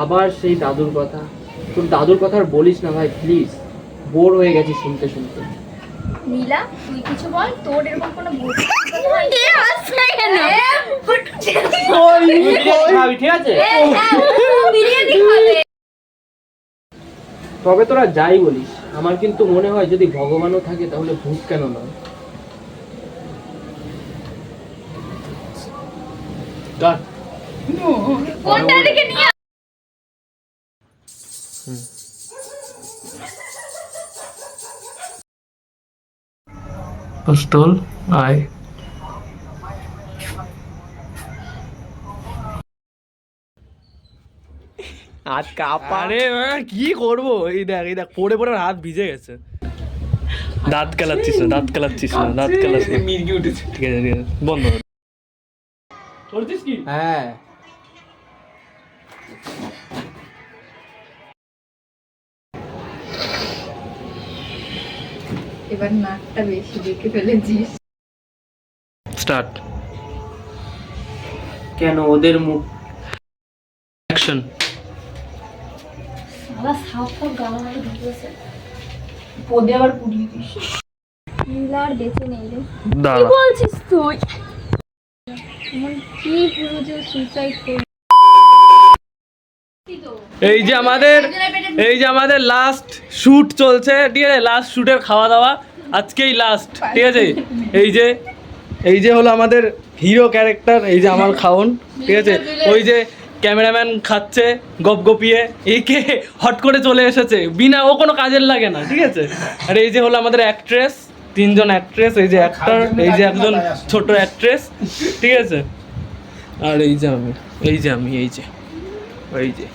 আবার সেই দাদুর কথা। তোর দাদুর কথা আর বলিস না ভাই, প্লিজ। বোর হয়ে গেছি শুনতে শুনতে। নীলা, তুই কিছু বল। তোর এরকম কোনো ভূত হয়নি? ঠিক আছে, বিরিয়ানি খাবে। তবে তোরা যাই বলিস, আমার কিন্তু মনে হয় যদি ভগবানও থাকে তাহলে ভূত কেন নয়। কোনটা দিকে নিয়ে পিস্তল আয়। হাত কাঁপা। আরে কি করবো, এই দেখ পড়ে পড়ে হাত ভিজে গেছে। দাঁত কেলাচ্ছিস না, দাঁত কেলাচ্ছিস না, দাঁত কেলাচ্ছিস না। মির্গি উঠেছে। ঠিক আছে ঠিক আছে, বন্ধ কর। করছিস কি? হ্যাঁ, এবার নাকটা বেশি দেখে ফেলেছিস। স্টার্ট। কেন ওদের মুখ? অ্যাকশন। সারা সাপ সব গালাগালি ঢুকেছে। পদে আবার পুড়িয়ে দিস। নীলা আর বেঁচে নেই রে। কি দাঁড়া। বলছিস তুই? এমন কি হলো যে সুইসাইড করল? এই যে আমাদের লাস্ট শুট চলছে, ঠিক আছে? লাস্ট শুটের খাওয়া দাওয়া আজকেই লাস্ট, ঠিক আছে? এই যে হলো আমাদের হিরো ক্যারেক্টার, এই যে আমার খাওন, ঠিক আছে? ওই যে ক্যামেরাম্যান খাচ্ছে গপ গপিয়ে, একে হট করে চলে এসেছে, বিনা ও কোনো কাজের লাগে না, ঠিক আছে? আর এই যে হলো আমাদের অ্যাক্ট্রেস, 3 জন অ্যাক্ট্রেস, এই যে অ্যাক্টর, এই যে একজন ছোট অ্যাক্ট্রেস, ঠিক আছে? আর এই যে আমি এই যে